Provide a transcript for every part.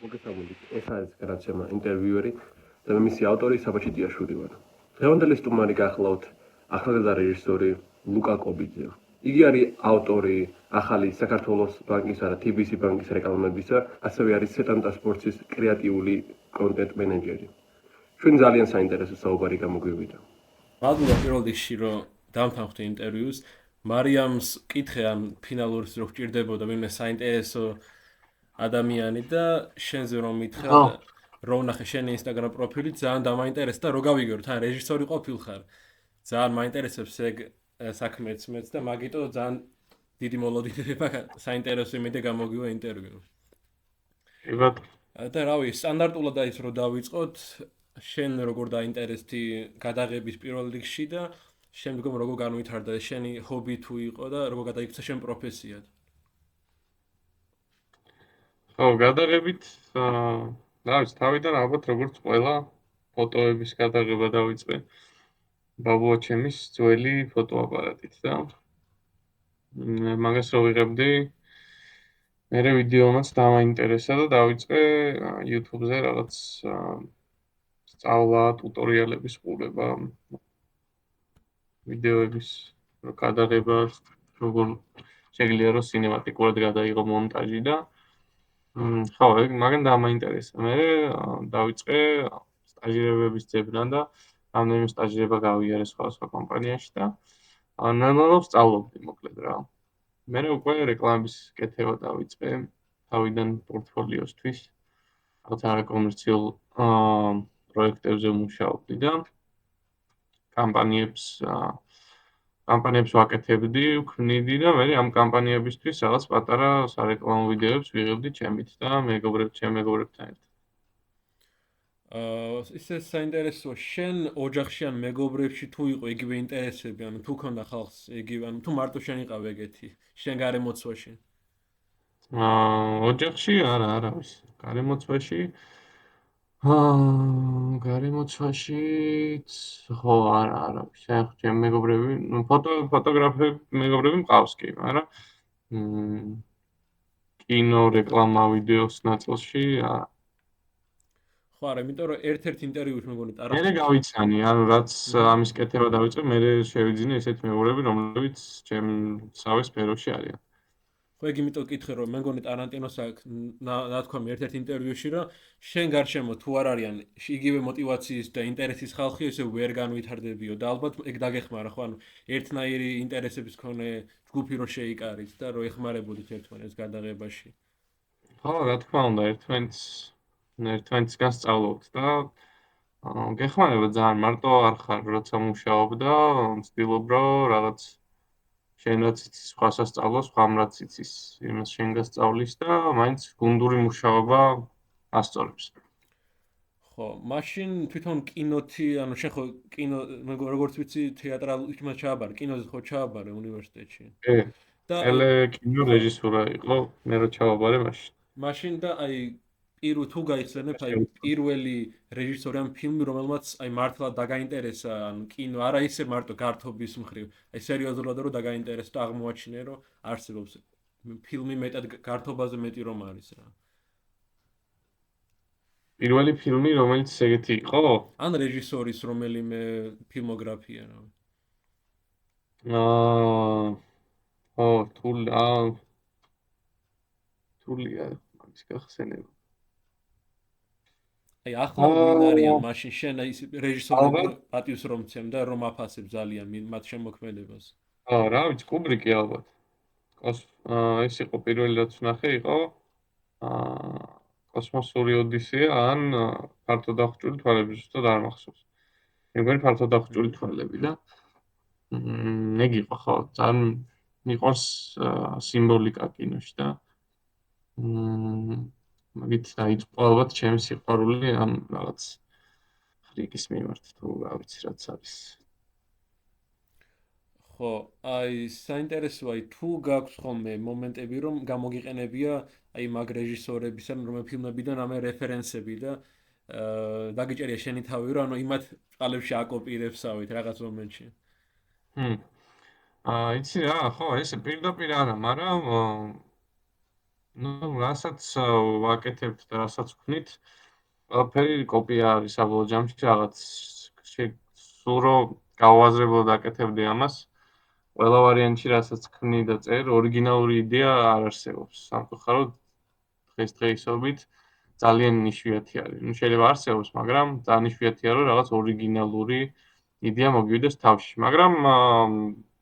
მოგესალმებით. ეს არის გადაცემა ინტერვიუერი და მე მისი ავტორი საბაჩი დიაშვილი ვარ. დღევანდელი სტუმარი გახლავთ ახალგაზრდა რეჟისორი ლუკა კობიძე. იგი არის ავტორი ახალი საქართველოს ბანკისა და TBC ბანკის რეკლამებისა, ასევე არის სეტანტა სპორტის კრეატიული კონტენტ მენეჯერი. ჩვენ ძალიან საინტერესო საუბარი გამოგვივიდა. მადლობა პირველ რიგში, რომ დამთავრდა ინტერვიუს. მარიამს კითხე ან ფინალურს რო გჭირდებოდა ვინმე საინტერესო ადამიანი და შენზე რომ მითხრა რომ ვნახე შენი ინსტაგრამ პროფილი ძალიან დამაინტერესდა და რო გავიგე თან რეჟისორი ყოფილხარ. ძალიან მაინტერესებს ეგ საქმეც მეც და მაგიტო ძალიან დიდი მოლოდინება საინტერესო იმედი გამოგივა ინტერვიუ. და რავი, სტანდარტულად არის რომ დავიწყოთ შენ როგორ დაინტერესდი გადაღების პირველ რიგში და შემდგომ როგორ განვითარდა შენი ჰობი თუ იყო და როგორ გადაიქცა შენ პროფესიად? ხო, გადაღებით რავი, თავიდან ალბათ როგორც ყველა ფოტოების გადაღება დავიწყე ბაბუაჩემის ძველი ფოტოაპარატით და მაგას რო ვიღებდი მე ვიდეომაც დამაინტერესა და დავიწყე YouTube-ზე რაღაც სწავლა, ტუტორიალების ყურება, ვიდეოების გადაღება, როგორ შეიძლება რომ სინემატიკურად გადაიღო მონტაჟი და ხო, მაგან დამაინტერესა. მე დავიწყე სტაჟირებების ძებნა და რამდენიმე სტაჟირება გავიარე სხვადასხვა კომპანიაში და ნორმალურად სწავლობდი მოკლედ რა. მე უკვე რეკლამების კეთება დავიწყე თავიდან პორტფოლიოსთვის. რაღაც არაკომერციულ პროექტებზე მუშაობდი და კამპანიებს ვაკეთებდი, ვქმნიდი და მე ამ კამპანიებისთვის რაღაც პატარა სარეკლამო ვიდეოებს ვიღებდი ჩემით და ჩემ მეგობრებთან ერთად. ისე საინტერესოა შენ ოჯახში ან მეგობრებში თუ იყო იგივე ინტერესები, ანუ თუ ქონდა ხალხს იგივე, ანუ თუ მარტო შენ იყავ ეგეთი, შენ გარემოცვაში? ოჯახში არავის. გარემოცვაშიც ხო არავის. ახლა ჩემ მეგობრები, ფოტოგრაფები მეგობრები მყავს კი, მაგრამ კინო, რეკლამა, ვიდეოს ნაწილში ხო, არა, იმიტომ რომ ერთ-ერთ ინტერვიუში მეგონი ტარახი. მე გავიცანი, ანუ რაც ამის კეთება დავიწყე, მე შევიძინე ესეთი მეგობრები, რომლებიც ჩემ სავე სფეროში არიან. ხო, ეგ იმიტომ ვკითხე, რომ მეგონი ტარანტინოს აქვს ნათქვამი ერთ-ერთ ინტერვიუში, რომ შენ გარშემო თუ არ არიან იგივე მოტივაციის და ინტერესის ხალხი, ესე ვერ განვითარდებიო და ალბათ ეგ დაგეხმარა, ხო, ანუ ერთნაირი ინტერესების მქონე ჯგუფი რო შეიკარით და რო ეხმარებოდით ერთმანეთს გადაღებაში. ხო, რა თქმა უნდა, ერთმანეთისგან სწავლობთ და გეხმარება ძალიან მარტო არ ხარ, როცა მუშაობ და ვცდილობ რომ რაღაც შენ რაც იცის სხვას ასწავლოს, სხვამ რაც იცის იმას შენ გასწავლის და მაინც გუნდური მუშაობა ასწორებს. ხო, მაშინ თვითონ კინოთი, ანუ შენ ხო კინო როგორც ვიცი თეატრალურ იმას ჩააბარე, კინოზე ხო ჩააბარე უნივერსიტეტში. და კინო რეჟისურა იყო, მე რო ჩავაბარე მაშინ. მაშინ და აი თუ გაიხსენებ აი პირველი რეჟისორი ამ ფილმი, რომელმაც აი მართლა დაგაინტერესა, ანუ კინო არა ისე მარტო გართობის მხრივ, აი სერიოზულად რომ დაგაინტერესა და აღმოაჩინე რომ არსებობს ფილმი მეტად გართობაზე მეტი რომ არის რა. პირველი ფილმი რომელიც ეგეთი იყო? ან რეჟისორის რომელიმე ფილმოგრაფია რა. თულია მაგის გახსენება. აი ახლა ვინ არიან მაშინ შენ აი რეჟისორები პატივს რომ მცემ და რომ აფასებ ძალიან მათ შემოქმედებას. რა ვიცი, კუბრიკი ალბათ. ეს იყო პირველი რაც ვნახე, იყო კოსმოსური ოდისეა ან ფართო დახჭული თვალები, ზუსტად არ მახსოვს. მეგონი ფართო დახჭული თვალები და ეგ იყო ხო, ძალიან მიყვარს სიმბოლიკა კინოში და მაგით დაიწყო ალბათ ჩემი სიყვარული ამ რაღაც ხრიკის მიმართ თუ რა ვიცი რაც არის. ხო, აი საინტერესოა თუ გაქვს ხოლმე მომენტები რომ გამოგიყენებია აი მაგ რეჟისორებისა რომ ფილმებიდან ამე რეფერენსები და დაგიჭერია შენი თავი რომ ანუ იმათ ყალებში აკოპირებსავით რაღაც მომენტში. იცი რა, ხო, ესე პირდაპირ არა, მაგრამ ну, რასაც ვაკეთებთ და რასაც ვქნით, ყველაფერი კოპია არის საბოლოო ჯამში რაღაც სულ რომ გავაზრებლად აკეთებდი ამას, ყველა ვარიანტში რასაც ვქნი და წერ, ორიგინალური იდეა არ არსებობს. სამწუხაროდ დღესდღეობით ძალიან იშვიათი არის. ну, შეიძლება არსებობს, მაგრამ ძალიან იშვიათია რომ რაღაც ორიგინალური იდეა მოგივიდეს თავში, მაგრამ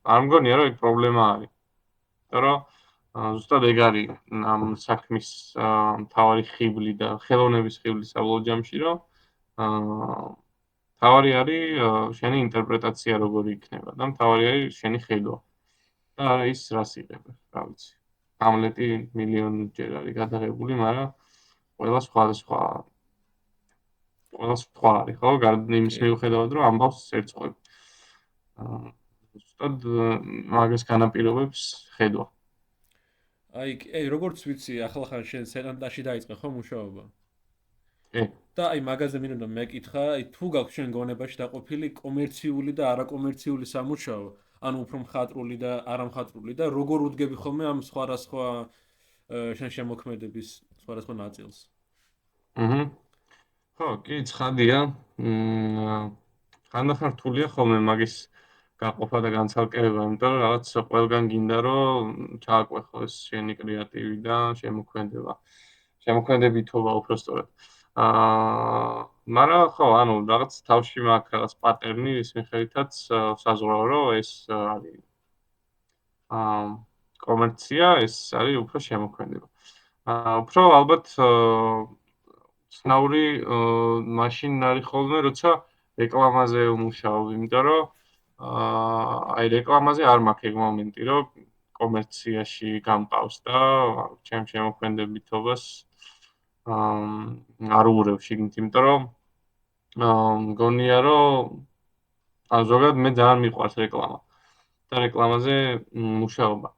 არ მგონია რომ ეგ პრობლემა არის. იმიტომ რომ ზუსტად ეგ არის ამ საქმის მთავარი ხიბლი და ხელოვნების ხიბლი საბოლოო ჯამში, რომ მთავარი არის შენი ინტერპრეტაცია როგორი იქნება და მთავარი არის შენი ხედვა. და არა ის რას იღებ, რა ვიცი. ჰამლეტი მილიონჯერ არის გადაღებული, მაგრამ ყველა სხვა არის, ხო? გარდა იმის მიუხედავად, რომ ამბავს ერწყმები. ზუსტად მაგას განაპირობებს ხედვა. აი როგორც ვიცი, ახლა შენ სერანტაში დაიწყე ხო მუშაობა? კი. და აი მაგაზე მინდა მეკითხა, აი თუ გაქვს შენ გონებაში დაყოფილი კომერციული და არაკომერციული სამუშაო, ანუ უფრო მხატვრული და არამხატვრული და როგორ უდგები ხოლმე ამ სხვადასხვა შენ შემოქმედების სხვადასხვა ნაწილს? აჰა. ხო, კი, ცხადია. ხანდახან რთულია ხოლმე მაგის გაყოფა და განცალკევება, იმიტომ რომ რაღაც ყველგან გინდა რომ ჩააკვეხო ეს შენი კრეატივი და შემოქმედება. შემოქმედებითობა უпростоრად. მაგრამ ხო, ანუ რაღაც თავში მაქვს რაღაც პატერნი, ის მიხედვითაც საზღვაო რომ ეს არის კომერცია, ეს არის უფრო შემოქმედება. უფრო ალბათ ცნაური მაშინ არის ხოლმე, როცა რეკლამაზე ვმუშაობ, იმიტომ რომ აი რეკლამაზე არ მაქვს ეგ მომენტი, რომ კომერციაში გამყავს და ჩემ შემოქმედებითობას არ უღრევ შიგნით, იმიტომ რომ მგონია რომ ზოგადად მე ძალიან მიყვარს რეკლამა და რეკლამაზე მუშაობა.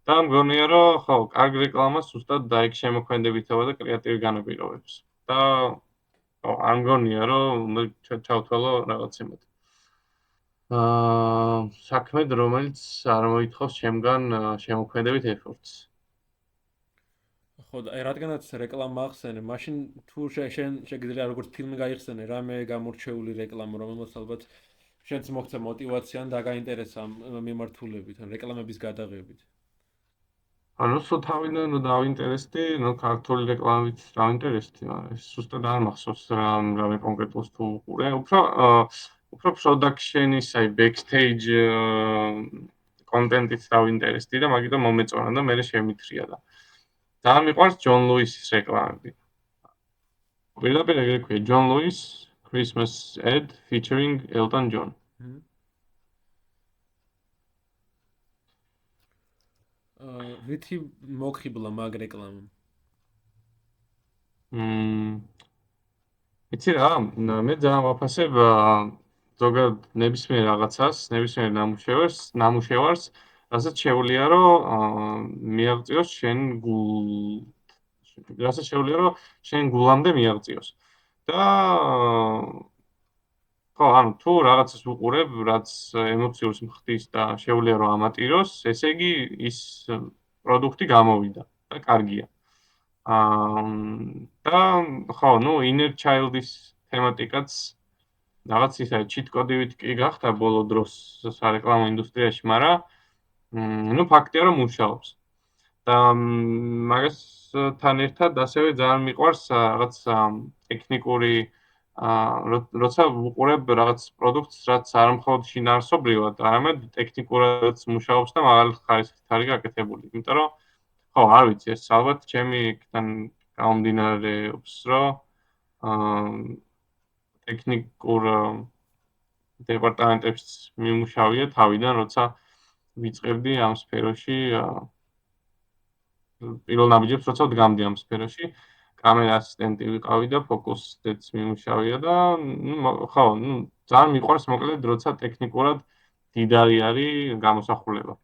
და მგონია რომ ხო, კარგი რეკლამას ზუსტად დაიქ შემოქმედებითობა და კრეატივი განაპირობებს. და არ მგონია რომ ჩავთვალო რაღაც იმად. საქმედ რომელიც არ მოითხოვს ჩემგან შემოქმედებით ეფორტს. ხო, აი რადგანაც რეკლამა ახსენე, მაშინ თუ შენ შეგიძლია როგორც ფილმი გაიხსენე, რამე გამორჩეული რეკლამა, რომელსაც ალბათ შენც მოხდა мотиваცია ან დაგაინტერესა მიმართულებით, ან რეკლამების გადაღებით. ანუ სულ თავიდან რომ დავინტერესდი, ну ქართული რეკლამით დავინტერესდი, მაგრამ ეს ზუსტად არ მახსოვს რამე კონკრეტულს თუ უყურე. უფრო production-ის, აი backstage კონტენტით დავინტერესდი და მაგიტომ მომეწონა და მე შემithრია და ძალიან მიყვარს ჯონ ლუისის რეკლამები. პირდაპირ ეგრე ქვია, ჯონ ლუის Christmas ad featuring Elton John. ვითი მოგხიბლა მაგ რეკლამამ? იცი რა, მე ძალიან ვაფასებ ზოგადად ნებისმიერ რაღაცას, ნებისმიერ ნამუშევარს, რასაც შეუძლია რომ მიაღწიოს რასაც შეუძლია რომ შენ გულამდე მიაღწიოს. და ხო, ანუ თუ რაღაცას უყურებ, რაც ემოციურს მხდის და შეუძლია რომ ამატიროს, ესე იგი ის პროდუქტი გამოვიდა და კარგია. და ხო, ну, inner child-ის თემატიკაც რაღაც ისე ჩიტ-კოდივით კი გახდა ბოლო დროს სარეკლამო ინდუსტრიაში, მაგრამ ну, ფაქტია რომ მუშაობს. და მაგასთან ერთად ასევე ძალიან მიყვარს რაღაც ტექნიკური როცა ვუყურებ რაღაც პროდუქტს, რაც არ მხოლოდ შინაარსობრივად, არამედ ტექნიკურადაც მუშაობს და მაღალი ხარისხით არის გაკეთებული. იმიტომ რომ ხო, არ ვიცი, ეს ალბათ ჩემი იქიდან გამომდინარეობს, რომ ტექნიკურ დეპარტამენტებში მიმუშავია თავიდან, როცა ვიწყებდი ამ სფეროში პირველ ნაბიჯებს, როცა ვდგამდი ამ სფეროში, კამერა ასისტენტი ვიყავი და ფოკუსიც მიმუშავია და ხო, ძალიან მიყვარს მოკლედ, როცა ტექნიკურად დიდარი არის გამოსახულება.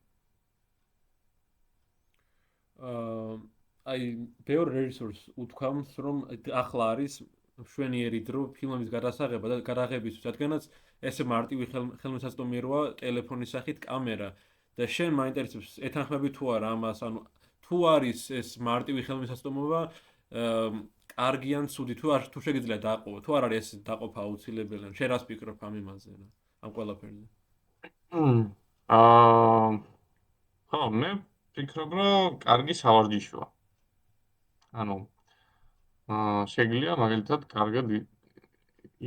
აი, ბევრ რეჟისორს უთქვამს, რომ ახლა არის მშვენიერი დრო ფილმების გადასაღება და გადაღებისთვის, რადგანაც ესე მარტივი ხელმისაწვდომი როა ტელეფონის სახით კამერა და შენ მაინტერესებს ეთანხმები თუ არა ამას, ანუ თუ არის ეს მარტივი ხელმისაწვდომობა, კარგი ან ცუდი, თუ შეგიძლია დაყო, თუ არ არის ეს დაყოფა აუცილებელი, შენ რას ფიქრობ ამ იმაზე, ამ ყველაფერზე? ხო, მე ვფიქრობ, რომ კარგი სავარჯიშოა. ანუ შეგვიძლია მაგალითად კარგად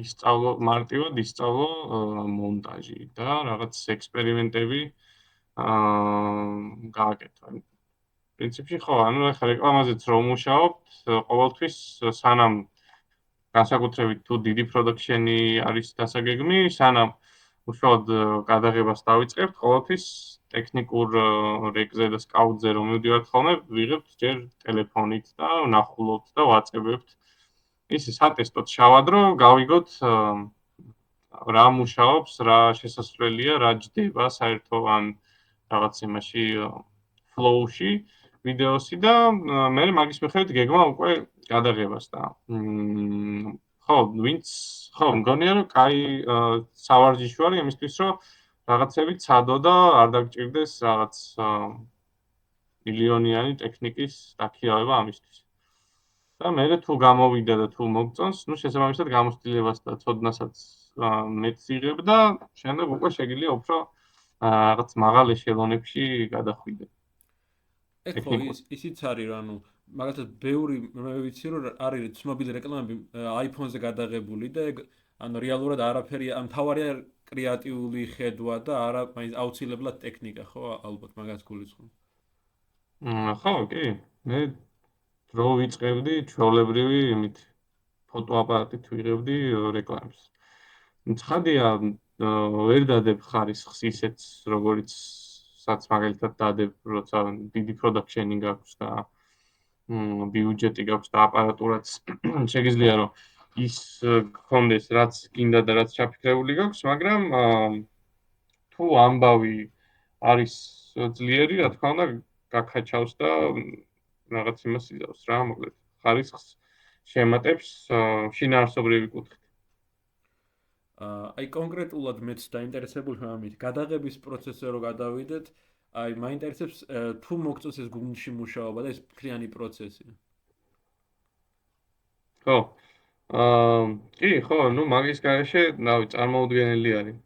ისწავლო, მარტივად ისწავლო მონტაჟი და რაღაც ექსპერიმენტები გააკეთო. პრინციპში ხო, ანუ ახლა რეკლამაზეც რომ მუშაობთ, ყოველთვის სანამ განსაკუთრებით თუ დიდი პროდუქშენი არის დასაგეგმი, სანამ უშუალოდ გადაღებას დავიწყებთ, ყოველთვის ტექნიკურ რეგზე და სკაუტზე რომ მივდივართ ხოლმე, ვიღებთ ჯერ ტელეფონით და ვნახულობთ და ვაწებებთ. ისე სატესტოდ შავად რომ გავიგოთ რა მუშაობს, რა შესასვლელია, რა ჯდება საერთო ამ რაღაც იმაში flow-ში ვიდეოსი და მე მაგის მიხედვით გეგმა უკვე გადაღებას და ხო, მგონია რომ კაი სავარჯიშო არის იმისთვის, რომ რაღაცები ცადო და არ დაგჭირდეს რაღაც მილიონიანი ტექნიკის დაქირავება ამისთვის. და მე თუ გამოვიდა და თუ მოგწონს, შესაბამისად გამოცდილებას და ცოდნასაც მეც იღებ და შემდეგ უკვე შეგიძლია უფრო რაღაც მაღალ ეშელონებში გადახვიდე. ხო, ისიც არის, ანუ მაგალითად ბევრი მე ვიცი რომ არის ცნობილი რეკლამები iPhone-ზე გადაღებული და ანუ რეალურად არაფერი ამ თავარია კრეატიული ხედვა და არა მაინც აუცილებლად ტექნიკა, ხო, ალბათ მაგას გულისხმობ. ხო, კი. მე დრო ვიწყებდი ჩვეულებრივი იმით ფოტოაპარატით ვიღებდი რეკლამებს. ცხადია, ვერ დადებ ხარისხს ისეც, როგორიც საც მაგალითად დადებ, როცა დიდი პროდუქშენი გაქვს და ბიუჯეტი გაქვს და აპარატურაც შეგიძლია რომ ის გქონდეს, რაც გინდა და რაც ჩაფიქრებული გაქვს, მაგრამ თუ ამბავი არის ძლიერი, რა თქმა უნდა, გაქაჩავს და რაღაც იმას იზავს რა, მოკლედ ხარისხს შემატებს შინაარსობრივი კუთხით. აი კონკრეტულად მეც დაინტერესებული ხარ ამით. გადაღების პროცესზე რო გადავიდეთ, აი მაინტერესებს თუ მოგწონს ეს გუნდში მუშაობა და ეს მთლიანი პროცესი. ხო. კი, ხო, ნუ მაგის გარეშე, ნავი, წარმოუდგენელი არის.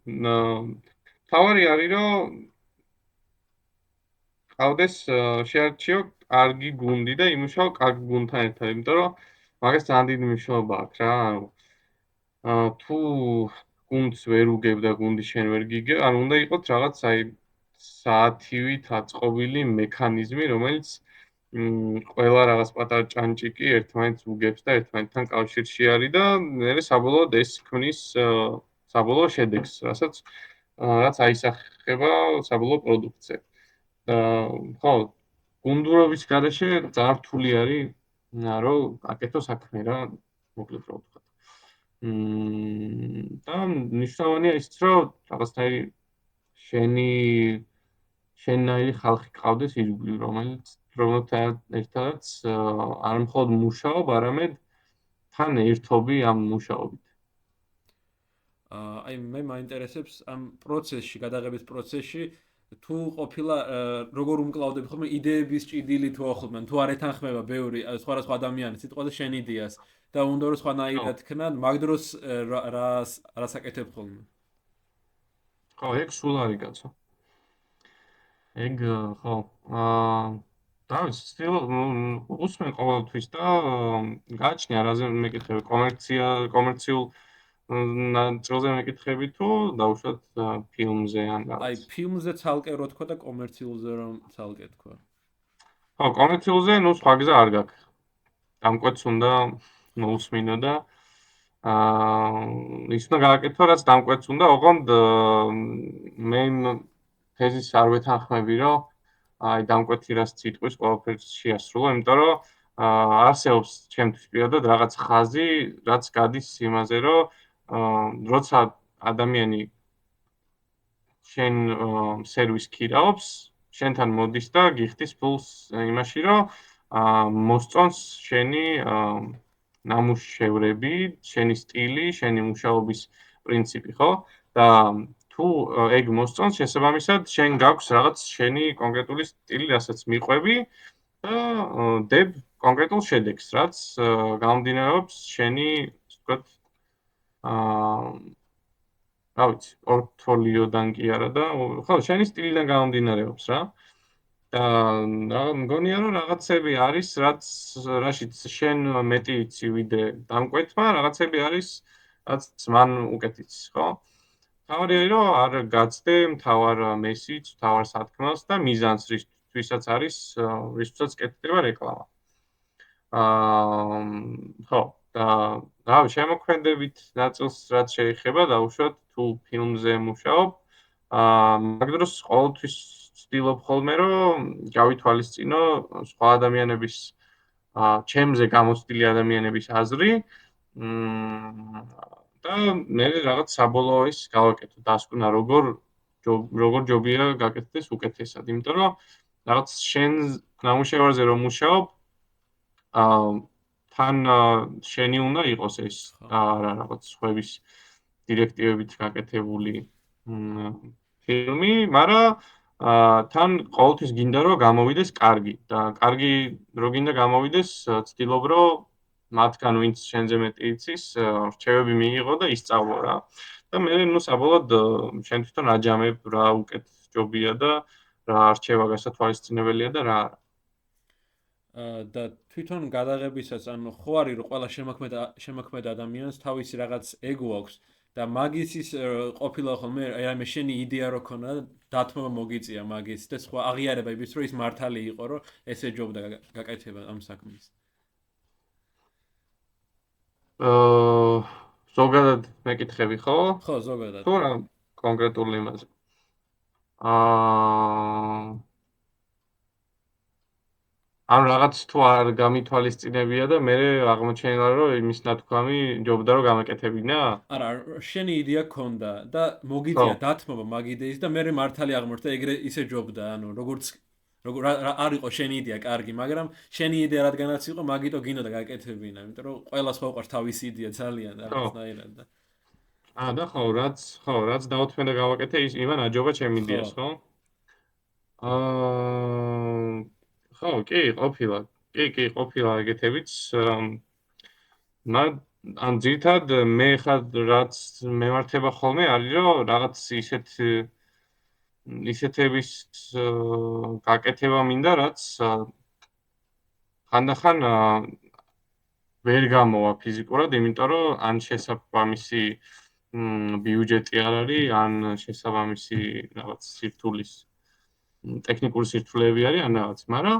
თავარი არის, რომ ყავდეს შეარჩიო კარგი გუნდი და იმუშაო კარგ გუნდთან ერთად, იმიტომ რომ მაგას ძალიან დიდი მნიშვნელობა აქვს რა. თუ გუნდს ვერ უგებ და გუნდი შენ ვერ გიგებ, ანუ უნდა იყოს რაღაც აი საათივით აწყობილი მექანიზმი, რომელიც ყველა რაღაც პატარა ჭანჭიკი ერთმანეთს უგებს და ერთმანეთთან კავშირში არის და მე საბოლოოდ ეს ქმნის საბოლოო შედეგს, რაც აისახება საბოლოო პროდუქტზე. ხო, გუნდურობის გარეშე ძალიან რთული არის, რომ აკეთო საქმე რა, მოკლედ რა ვთქვა. და მნიშვნელოვანია ის, რომ რაღაცნაირი შენნაირი ხალხი ყავდეს ირგვლივ, რომელიც რომელთან ერთადაც არ მხოლოდ მუშაობ, არამედ თან ერთობი ამ მუშაობით. აი მე მაინტერესებს ამ პროცესში, გადაღების პროცესში თუ ყოფილა როგორ უმკლავდები ხოლმე იდეების ჭიდილი თუ ახლობენ, თუ არ ეთანხმება ბევრი სხვადასხვა ადამიანის სიტყვაზე შენ იდეას და უნდა რომ სხვანაირად ქნან, მაგ დროს რას აკეთებ ხოლმე? ხო, ეგ სულ არის კაცო. ეგ ხო, დავით, უსმენ ყოველთვის და გააჩნია რაზე მეკითხები, კომერციულ ნაწილზე მეკითხები თუ დაუშვათ ფილმზე ან რაღაც. აი, ფილმზე ცალკე რო თქვა და კომერციულზე რომ ცალკე თქვა. ხო, კომერციულზე ნუ სხვა გზა არ გაქვს. დამკვეთს უნდა მოусმინო და ის უნდა გააკეთო, რაც დამკვეთს უნდა, ოღონდ მე თეზის არ ვეთანხმები, რომ აი დამკვეთი რაც სიტყვის ყველაფერს შეასრულო, იმიტომ რომ არსებობს ჩემთვის პირადად რაღაც ხაზი, რაც გადის იმაზე, რომ როცა ადამიანი შენ სერვისს ქირაობს, შენთან მოდის და გიხდის ფულს იმაში, რომ მოსწონს შენი ნამუშევრები, შენი სტილი, შენი მუშაობის პრინციპი, ხო? და თუ ეგ მოსწონს, შესაბამისად, შენ გაქვს რაღაც შენი კონკრეტული სტილი, რასაც მიყვები და დებ კონკრეტულ შედეგს, რაც გამომდინარეობს შენი, ასე ვთქვათ, რა ვიცი, პორტფოლიოდან კი არა და ხო, შენი სტილიდან გამომდინარეობს რა. და მგონია რომ რაღაცები არის, რაშიც შენ მეტი იცი ვიდრე დამკვეთმა, რაღაცები არის, რაც მან უკეთ იცის, ხო? თავი არის რომ არ გაცდე მთავარ მესიჯს, მთავარ სათქმელს და მიზანს, რისთვისაც არის, რისთვისაც კეთდება რეკლამა. ხო, და რავი, შემოქმედებით ნაწილს რაც შეეხება, დაუშვათ თუ ფილმზე მუშაობ, მაგ დროს ყოველთვის ვცდილობ ხოლმე რომ გავითვალისწინო სხვა ადამიანების ჩემზე გამოცდილი ადამიანების აზრი და მე რაღაც საბოლოო ის გავაკეთო, დასკვნა როგორ ჯობია გაკეთდეს უკეთესად, იმიტომ რომ რაღაც შენ ნამუშევარზე რომ მუშაობ, თან შენი უნდა იყოს ეს არა რაღაც სხვების დირექტივებით გაკეთებული ფილმი, მაგრამ თან ყოველთვის გინდა რომ გამოვიდეს კარგი და კარგი რო გინდა გამოვიდეს, ვცდილობ რომ მათგან ვინც შენზე მეტი იცის, რჩევები მიიღო და ისწავლო რა. და მე ნუ საბოლოოდ შენ თვითონ აჯამებ რა უკეთ ჯობია და რა რჩევა გასათვალისწინებელია და რა არა. და თვითონ გადაღებისას ანუ ხო არის რომ ყველა შემოქმედა ადამიანს თავისი რაღაც ეგო აქვს და მაგის ყოფილა ხოლმე აი შენი იდეა რო ქონა დათმობა მოგიწია მაგის და სხვა აღიარება იმის რომ ის მართალი იყო რომ ესე ჯობდა გაკეთება ამ საქმის. ზოგადად მეკითხები ხო? ხო, ზოგადად. თუ რა კონკრეტულ იმაზე. ან რაღაც თუ არ გამითვალისწინებია და მე აღმოჩენილა რომ იმის ნათქვამი ჯობდა რომ გამეკეთებინა? არა, შენი იდეა ქონდა და მოგიწია დათმობა მაგ იდეის და მე მართალი აღმოჩნდა ეგრე ისე ჯობდა, ანუ როგორც არ იყო შენი იდეა კარგი, მაგრამ შენი იდეა რადგანაც იყო, მაგიტო გინდა გაკეთებინა, იმიტომ რომ ყველას ხო უყვარს თავისი იდეა ძალიან რაღაცნაირად და. და რაც დაუთმე და გავაკეთე, იმან აჯობა ჩემი იდეას, ხო? ხო, კი, ყოფილა. კი, ყოფილა ეგეთებიც. ან ძირითადად მე ხარ რაც მემართება ხოლმე არის რომ რაღაც ისეთების გაკეთება მინდა, რაც ხანდახან ვერ გამოვა ფიზიკურად, იმიტომ რომ ან შესაბამისი ბიუჯეტი არ არის, ან შესაბამისი რაღაც სირთულის ტექნიკური სირთულეები არის, ან რაღაც, მაგრამ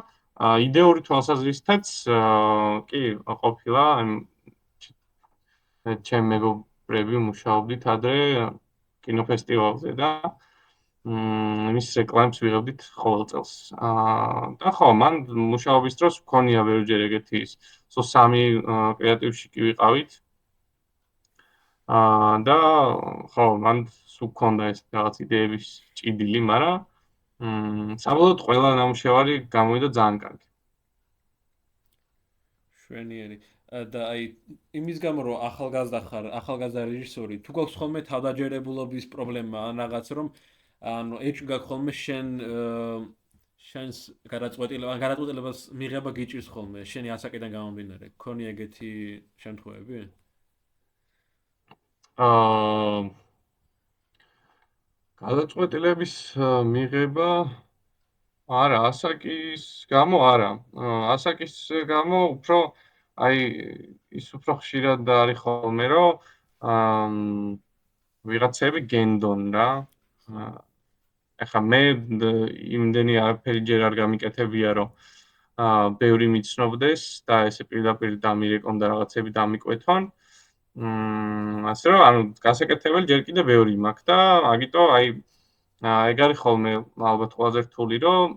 იდეური თვალსაზრისითაც კი ყოფილა ჩემ მეგობრები მუშაობდით ადრე კინოფესტივალზე და იმის რეკლამებს ვიღებდით ყოველ წელს. და ხო, მან მუშაობის დროს მქონია ბევრჯერ ეგეთი ის, 3 კრეატივში კი ვიყავით. და ხო, მან სულ ეს რაღაც იდეების ჭიდილი, მაგრამ საბოლოოდ ყველა ნამუშევარი გამოვიდა ძალიან კარგი. შვენიერი. და აი იმის გამო რომ ახალგაზრდა რეჟისორი, თუ გაქვს ხოლმე თავდაჯერებულობის პრობლემა ან რაღაც რომ ანუ ეჭვგა ხოლმე შენს გადაწყვეტილებას მიღება გიჭირს ხოლმე შენი ასაკიდან გამომდინარე. ქონია ეგეთი შემთხვევები? გადაწყვეტილების მიღება არა, ასაკის გამო არა. ასაკის გამო უფრო აი ის უფრო ხშირად არის ხოლმე რომ ვიღაცები გენდონ რა. ეხლა მე იმდენი არაფერი ჯერ არ გამიკეთებია რომ ბევრი მიცნობდეს და ესე პირდაპირ დამირეკონ და რაღაცები დამიკვეთონ. ასე რომ ანუ გასაკეთებელი ჯერ კიდე ბევრი მაქვს და აგიტო აი ეგ არის ხოლმე ალბათ ყველაზე რთული რომ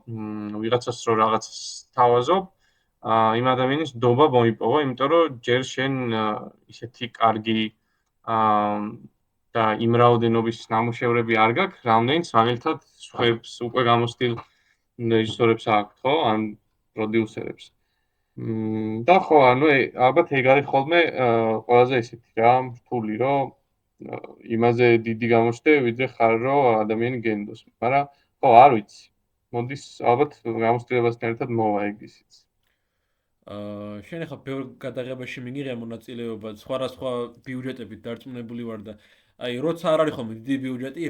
ვიღაცას რო რაღაცას თავაზობ იმ ადამიანის ნდობა მოიპოვა, იმიტომ რომ ჯერ შენ ისეთი კარგი და იმ რაოდენობის ნამუშევრები არ გაქვს, რამდენიც მაგალითად სხვებს უკვე გამოცდილ რეჟისორებს აქვთ, ხო? ან პროდიუსერებს. და ხო, ანუ ალბათ ეგ არის ხოლმე ყველაზე ისეთი რა, რთული, რომ იმაზე დიდი გამოჩნდე, ვიდრე ხარ რომ ადამიანი გენდოს. მაგრამ ხო, არ ვიცი. მოდის ალბათ გამოცდილებასთან ერთად მოვა ეგ ისიც. შენ ახლა ბევრ გადაღებაში მიიღე მონაწილეობა, სხვადასხვა ბიუჯეტებით დარწმუნებული ვარ და აი როცა არ არის ხოლმე დიდი ბიუჯეტი,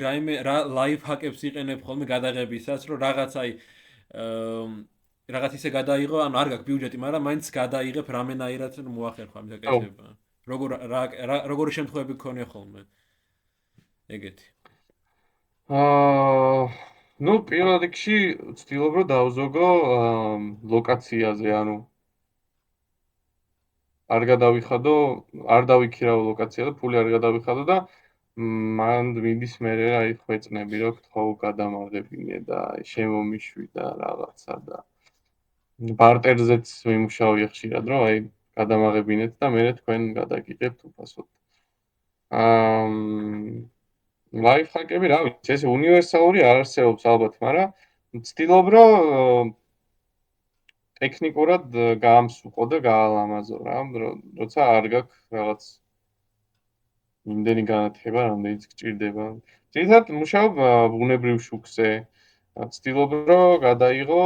რა ლაიფ ჰაკებს იყენებ ხოლმე გადაღებისას, რომ რაღაც ისე გადაიღო, ანუ არ გაქვს ბიუჯეტი, მაგრამ მაინც გადაიღებ რამენაირად მოახერხო ამ საკეთება. როგორი შემთხვევები გქონია ხოლმე? ეგეთი. ნუ პირველ რიგში ვცდილობ რომ დავზოგო ლოკაციაზე, ანუ არ გადავიხადო, არ დავიქირავო ლოკაცია და ფული არ გადავიხადო და მან მიდის მე აი ხვეწნები რომ ხო გადამაღებინე და შემომიშვი და რაღაცა და ბარტერზეც ვიმუშავე ხშირად რომ აი გადამაღებინეთ და მე თქვენ გადაგიღებთ უფასოდ. ლაიფჰაკები რა ვიცი, ეს უნივერსალური არ არსებობს ალბათ, მაგრამ ვცდილობ რომ ტექნიკურად გაამსუყო და გაალამაზო რა, როცა არ გაქვს რაღაც იმდენი განათება, რამდენიც გჭირდება. ძირითადად მუშაობ ბუნებრივ შუქზე. ვცდილობ რომ გადაიღო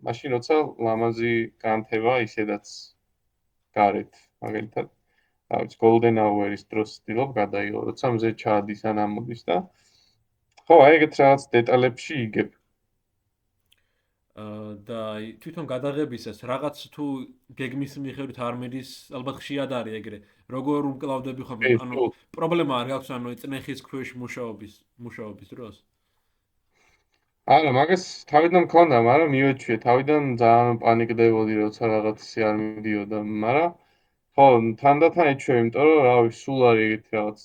მაშინ როცა ლამაზი განათება ისედაც გარეთ, მაგალითად რა ვიცი, golden hour-ის დროს ვცდილობ გადაიღო, როცა მზე ჩადის ან ამოდის და ხო, აი ეგეთ რაღაც დეტალებში იგებ. და თვითონ გადაღებისას რაღაც თუ გეგმის მიხედვით არ მიდის, ალბათ ხშირად არის ეგრე. როგორ უმკლავდები ხოლმე, ანუ პრობლემა არ გაქვს, ანუ წნეხის ქვეშ მუშაობის დროს. არა, მაგას თავიდან მქონდა, მაგრამ მივეჩვიე, თავიდან ძალიან პანიკდებოდი, როცა რაღაც ისე არ მიდიოდა, მაგრამ ხო, თანდათან ეჩვევ, იმიტომ რომ რა ვიცი, სულ არის ეგეთი რაღაც.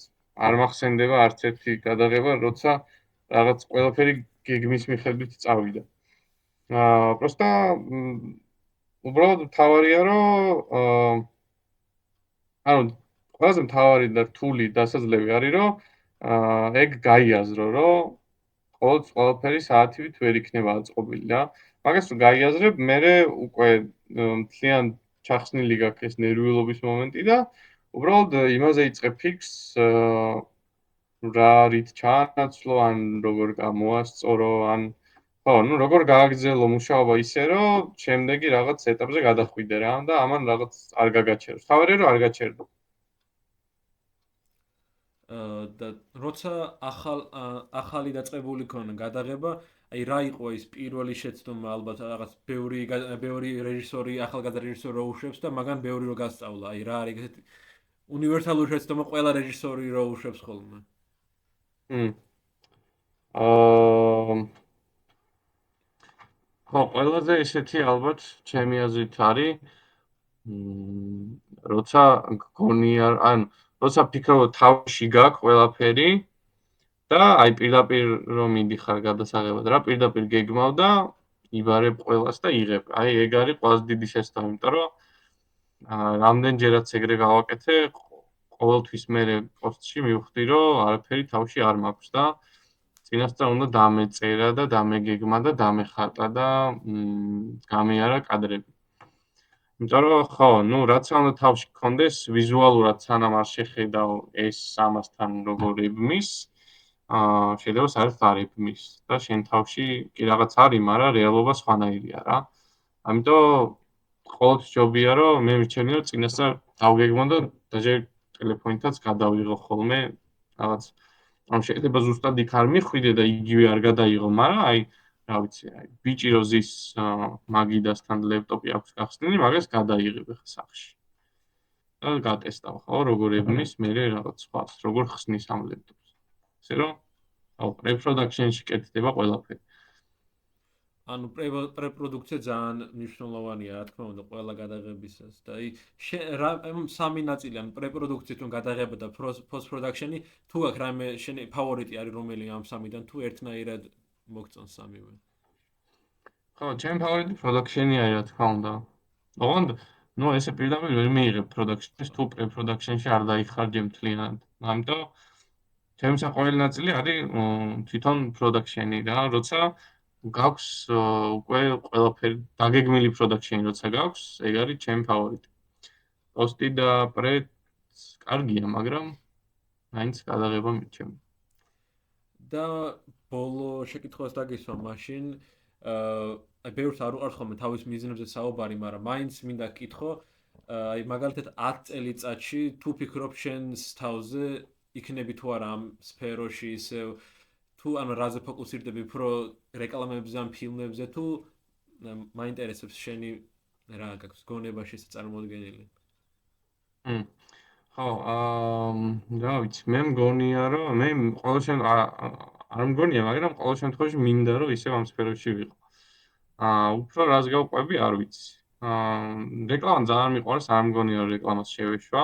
არ მახსენდება არც ერთი გადაღება, როცა რაღაც ყველაფერი გეგმის მიხედვით წავიდა. просто უბრალოდ თავარია რომ ანუ ყველაზე მთავარი და რთული დასაძლევი არის რომ ეგ გაიაზრო რომ ყველაფერი საათივით ვერ იქნება აწყობილი და მაგას რომ გაიაზრებ მე უკვე მთლიან ჩახსნილი გაქვს ეს ნერვიულობის მომენტი და უბრალოდ იმაზე იწყებ ფიქს რა რით ჩაანაცვლო ან როგორ გამოასწორო ან ხო, ну როგორ გააგრძელო მუშაობა ისე რომ შემდეგი რაღაც ეტაპზე გადახვიდე რა და ამან რაღაც არ გაგაჩეროს. თავარია რომ არ გაჩერდო. და როცა ახალი დაწყებული ქონა გადაღება, აი რა იყო ის პირველი შეცდომა, ალბათ რაღაც ბევრი რეჟისორი, ახალგაზრდა რეჟისორი რო უშვებს და მაგან ბევრი რო გასწავლა. აი რა არის ეგეთი უნივერსალური შეცდომა ყველა რეჟისორი რო უშვებს ხოლმე. ხო, ყველაზე ესეთი ალბათ ჩემი აზრით არის როცა გონია ან როცა ფიქრობ თავში გაქვს ყველაფერი და აი პირდაპირ რომ მიდიხარ გადასაღებად რა პირდაპირ გეგმავ და იბარებ ყველას და იღებ. აი ეგ არის ყველაზე დიდი შეცდომა, იმიტომ რომ რამდენჯერაც ეგრე გავაკეთე, ყოველთვის მე პოსტში მივხვდი რომ არაფერი თავში არ მაქვს და წინასწარ უნდა დამეწერა და დამეგეგმა და დამეხატა და გამეარა კადრები. იმიტომ რომ ხო, ну რაც უნდა თავში გქონდეს ვიზუალურად სანამ არ შეხედავ ეს ამასთან როგორ ებმის, შეიძლება საერთოდ არ ებმის და შენ თავში კი რაღაც არის, მაგრამ რეალობა სხვანაირია რა. ამიტომ ყოველთვის ჯობია რომ მე მირჩენია რომ წინასწარ დავგეგმო და დაჟე ტელეფონითაც გადავიღო ხოლმე რაღაც ამ შეიძლება ზუსტად იქ არ მიხვიდე და იგივე არ გადაიღო, მაგრამ აი რა ვიცი, აი ბიჭი რო ზის მაგიდასთან ლეპტოპი აქვს გახსნილი, მაგას გადაიღებ ხა სახში. და გატესტავ, ხო, როგორ ებმის, მე რაღაც სხვას, როგორ ხსნის ამ ლეპტოპს. ესე რომ აუ პრე-პროდაქშენში კეთდება ყველაფერი. ანუ პრეპროდუქცია ძალიან მნიშვნელოვანია, რა თქმა უნდა, ყველა გადაღებისას და აი სამი ნაწილი, ანუ პრეპროდუქცია თუ გადაღება და პოსტ-პროდაქშენი, თუ აქვს რამე შენი ფავორიტი არის რომელი ამ სამიდან თუ ერთნაირად მოგწონს სამივე? ხო, ჩემი ფავორიტი პროდაქშენია, რა თქმა უნდა. ოღონდ, ну ესე პირდაპირ ვერ მიიღებ პროდაქშენს თუ პრე-პროდაქშენში არ დაიხარჯე მთლიანად. ამიტომ ჩემს ყოველი ნაწილი არის თვითონ პროდაქშენი რა, როცა გაქვს უკვე ყველაფერი დაგეგმილი პროდაქშენი როცა გაქვს, ეგ არის ჩემი ფავორიტი. პოსტი და პრე კარგია, მაგრამ მაინც გადაღება მიჩემ. და ბოლო შეკითხვას დაგისვა მაშინ აი ბევრს არ უყარს ხოლმე თავის მიზნებზე საუბარი, მაგრამ მაინც მინდა გკითხო, აი მაგალითად 10 წელიწადში თუ ფიქრობ შენს თავზე იქნები თუ არა ამ სფეროში ისევ თუ ანუ რაზე ფოკუსირდები უფრო რეკლამებზე ან ფილმებზე თუ მაინტერესებს შენი რა გაქვს გონებაში ეს წარმოდგენილი. მ. ხო, რა ვიცი, მე მგონია, რომ მე ყოველ შემთხვევაში არ მგონია, მაგრამ ყოველ შემთხვევაში მინდა, რომ ისევ ამ სფეროში ვიყო. უფრო რას გავყვები, არ ვიცი. რეკლამა ძალიან მიყვარს, არ მგონია, რომ რეკლამას შევეშვა.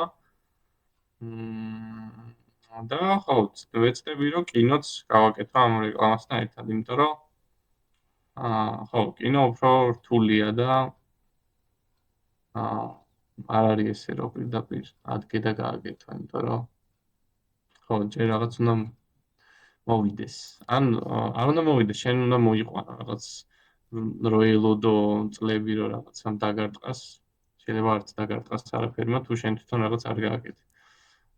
და ხო, ვეცდები, რომ კინოც გავაკეთო ამ რეკლამასთან ერთად, იმიტომ რომ ხო, კინო უფრო რთულია და არ არის ესე, რომ პირდაპირ ადგე და გააკეთო, იმიტომ რომ ხო, ჯერ რაღაც უნდა მოვიდეს. ან არ უნდა მოვიდეს, შენ უნდა მოიყვანა რაღაც როელოდო წლები, რომ რაღაცამ დაგარტყას. შეიძლება არც დაგარტყას არაფერმა, თუ შენ თვითონ რაღაც არ გააკეთე.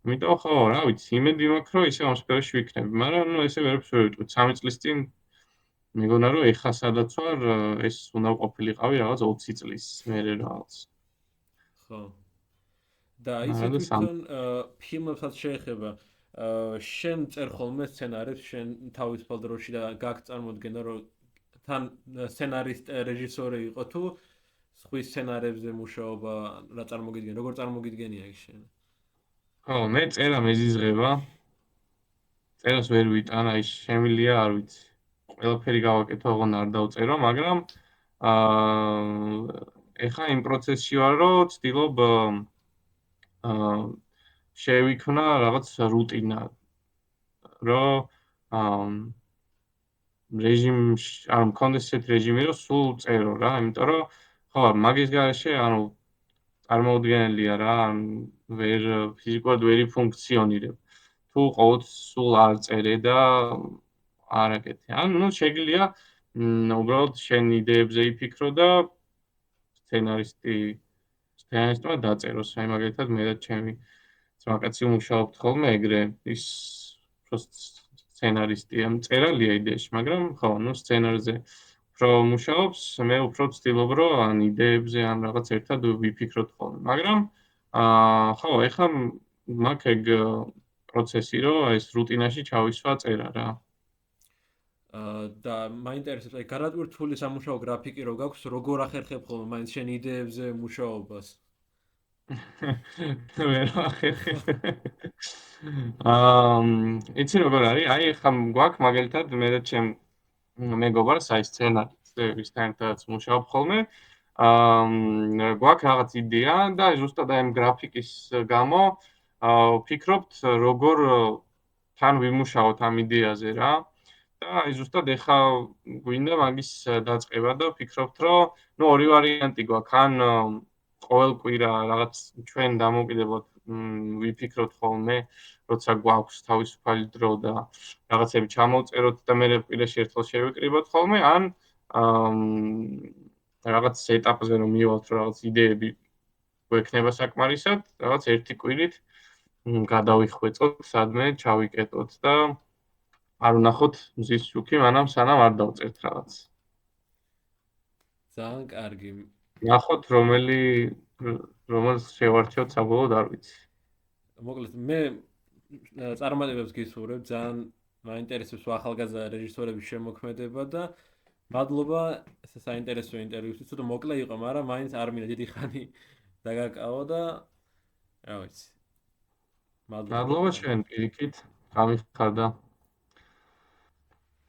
იმიტომ ხო, რა ვიცი, იმედი მაქვს, რომ ისე ამ სფეროში ვიქნები, მაგრამ ნუ ესე ვერაფერს ვერ ვიტყვი. 3 წლის წინ მეგონა, რომ ეხა სადაც ვარ, ეს უნდა ყოფილიყავი რაღაც 20 წლის მერე რაღაც. ხო. და ისე თვითონ ფილმებსაც შეეხება შენ წერ ხოლმე სცენარებს შენ თავისუფალ დროში და გაქვს წარმოდგენა რომ თან სცენარისტ რეჟისორი იყო თუ სხვის სცენარებზე მუშაობა რა წარმოგიდგენ როგორ წარმოგიდგენია ის შენ ხო მე წერა მეზიზღება წერას ვერ ვიტან აი შემილია არ ვიცი ყველაფერი გავაკეთო ოღონ არ დავწერო მაგრამ ეხა იმ პროცესში ვარ რომ ვცდილობ შევიქმნა რაღაც რუტინა რომ რეჟიმში არ მქონდეს ესეთ რეჟიმი რომ სულ წერო რა იმიტომ რომ ხო მაგის გარეშე ანუ წარმოუდგენელია რა ვერ ფიზიკურად ვერ იფუნქციონირებ თუ ყოველთვის სულ არ წერე და არ აკეთე ან ნუ შეგვიძლია უბრალოდ შენ იდეებზე იფიქრო და სცენარისტმა დაწეროს აი მაგალითად მე და ჩემი ძმაკაცი მუშაობთ ხოლმე ეგრე ის სცენარისტია მწერალია იდეაში მაგრამ ხო ნუ სცენარზე უფრო მუშაობს მე უფრო ვცდილობ რომ ან იდეებზე ან რაღაც ერთად ვიფიქროთ ხოლმე მაგრამ ხო ეხლა მაქვს ეგ პროცესი რომ ეს რუტინაში ჩავისვა წერა რა და მაინტერესებს აი გარკვეული სამუშაო გრაფიკი რო გაქვს როგორ ახერხებ ხოლმე მაინც შენ იდეებზე მუშაობას ვერ ახერხებ იცი როგორ არის აი ეხლა გვაქვს მაგალითად მე და ჩემ მეგობარს აი სცენარისტებისთან ერთად მუშაობ ხოლმე გვაქვს რაღაც იდეა და ზუსტად აი ამ გრაფიკის გამო ვფიქრობთ როგორ თან ვიმუშაოთ ამ იდეაზე რა და აი ზუსტად ეხა გვინდა მაგის დაწყება და ვფიქრობთ რომ ნუ ორი ვარიანტი გვაქვს ან ყოველ კვირა რაღაც ჩვენ დამოუკიდებლად ვიფიქროთ ხოლმე როცა გვაქვს თავისუფალი დრო და რაღაცები ჩამოვწეროთ და მე კვირაში ერთხელ შევიკრიბოთ ხოლმე ან რაღაც ეტაპზე რომ მივალთ რაღაც იდეები გვექნება საკმარისად რაღაც ერთი კვირით გადავიხვეწოთ სადმე ჩავიკეტოთ და არ ვნახოთ მზის შუქი მანამ სანამ არ დავწერთ რაღაც ძალიან კარგი ნახოთ რომელს შევარჩიოთ საბოლოოდ არ ვიცი მოკლედ მე წარმატებებს გისურვებ ძალიან მაინტერესებს ახალგაზრდა რეჟისორების შემოქმედება და მადლობა ეს საინტერესო ინტერვიუსთვის ცოტა მოკლე იყო მაგრამ მაინც არ მინდა დიდი ხანი დაგაკავო და რა ვიცი მადლობა შენ პირიქით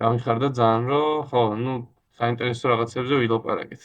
გამიხარდა ძალიან რომ ხო ნუ საინტერესო რაღაცებზე ვილაპარაკეთ